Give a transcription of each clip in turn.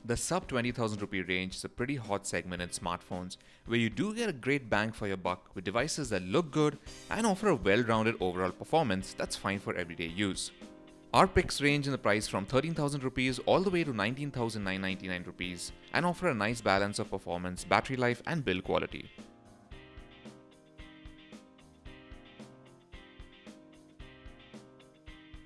The sub 20,000 rupee range is a pretty hot segment in smartphones where you do get a great bang for your buck with devices that look good and offer a well-rounded overall performance that's fine for everyday use. Our picks range in the price from 13,000 rupees all the way to 19,999 rupees and offer a nice balance of performance, battery life and build quality.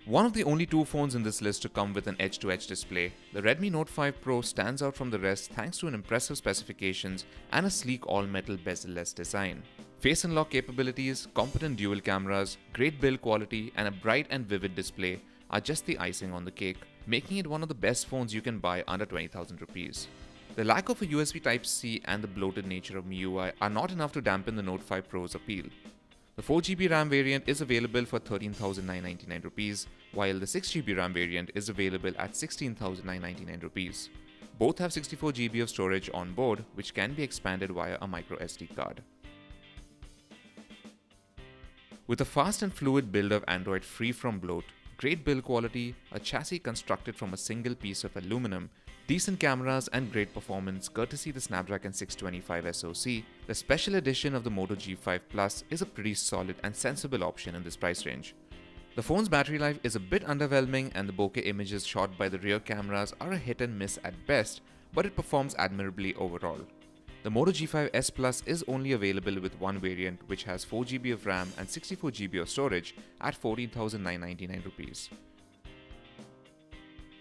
One of the only two phones in this list to come with an edge-to-edge display, the Redmi Note 5 Pro stands out from the rest thanks to an impressive specifications and a sleek all-metal bezel-less design. Face unlock capabilities, competent dual cameras, great build quality and a bright and vivid display are just the icing on the cake, making it one of the best phones you can buy under 20,000 rupees. The lack of a USB Type-C and the bloated nature of MIUI are not enough to dampen the Note 5 Pro's appeal. The 4GB RAM variant is available for 13,999 rupees, while the 6GB RAM variant is available at 16,999 rupees. Both have 64GB of storage on board, which can be expanded via a microSD card. With a fast and fluid build of Android free from bloat, great build quality, a chassis constructed from a single piece of aluminum, decent cameras and great performance courtesy the Snapdragon 625 SoC, the special edition of the Moto G5 Plus is a pretty solid and sensible option in this price range. The phone's battery life is a bit underwhelming and the bokeh images shot by the rear cameras are a hit and miss at best, but it performs admirably overall. The Moto G5 S Plus is only available with one variant which has 4GB of RAM and 64GB of storage at 14,999 rupees.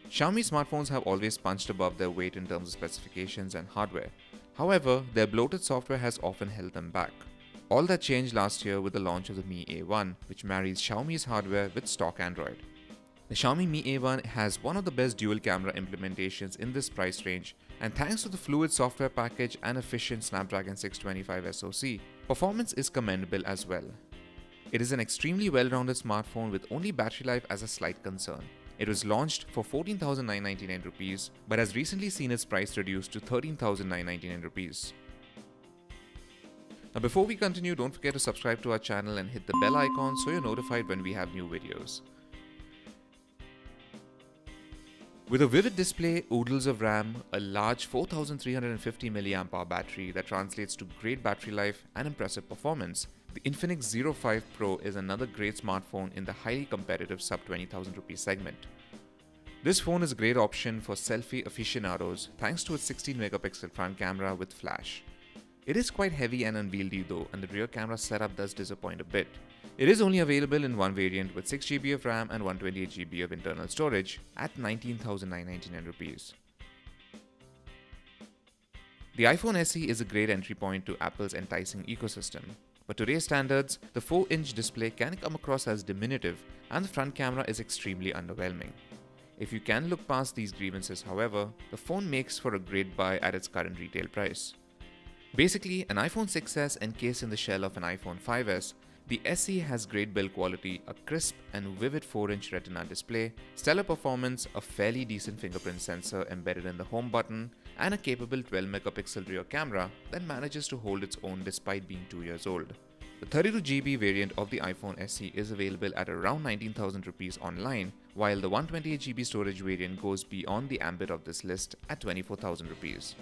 Xiaomi smartphones have always punched above their weight in terms of specifications and hardware. However, their bloated software has often held them back. All that changed last year with the launch of the Mi A1, which marries Xiaomi's hardware with stock Android. The Xiaomi Mi A1 has one of the best dual camera implementations in this price range, and thanks to the fluid software package and efficient Snapdragon 625 SoC, performance is commendable as well. It is an extremely well-rounded smartphone with only battery life as a slight concern. It was launched for 14,999 rupees but has recently seen its price reduced to 13,999 rupees. Now before we continue, don't forget to subscribe to our channel and hit the bell icon so you're notified when we have new videos. With a vivid display, oodles of RAM, a large 4350 mAh battery that translates to great battery life and impressive performance, the Infinix Zero 5 Pro is another great smartphone in the highly competitive sub 20,000 rupee segment. This phone is a great option for selfie aficionados thanks to its 16 megapixel front camera with flash. It is quite heavy and unwieldy though, and the rear camera setup does disappoint a bit. It is only available in one variant with 6GB of RAM and 128GB of internal storage at 19,999 rupees. The iPhone SE is a great entry point to Apple's enticing ecosystem. But today's standards, the 4-inch display can come across as diminutive and the front camera is extremely underwhelming. If you can look past these grievances, however, the phone makes for a great buy at its current retail price. Basically, an iPhone 6s encased in the shell of an iPhone 5s, the SE has great build quality, a crisp and vivid 4-inch Retina display, stellar performance, a fairly decent fingerprint sensor embedded in the home button, and a capable 12-megapixel rear camera that manages to hold its own despite being 2 years old. The 32GB variant of the iPhone SE is available at around 19,000 rupees online, while the 128GB storage variant goes beyond the ambit of this list at 24,000 rupees.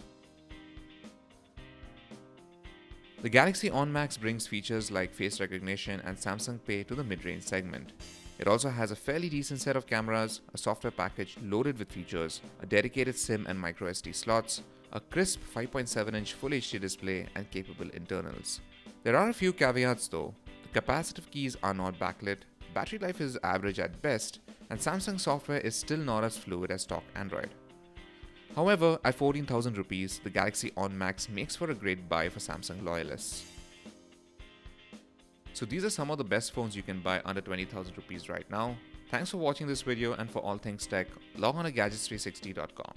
The Galaxy On Max brings features like face recognition and Samsung Pay to the mid-range segment. It also has a fairly decent set of cameras, a software package loaded with features, a dedicated SIM and microSD slots, a crisp 5.7-inch Full HD display and capable internals. There are a few caveats though. The capacitive keys are not backlit, battery life is average at best, and Samsung software is still not as fluid as stock Android. However, at 14,000 rupees, the Galaxy On Max makes for a great buy for Samsung loyalists. So these are some of the best phones you can buy under 20,000 rupees right now. Thanks for watching this video, and for all things tech, log on to gadgets360.com.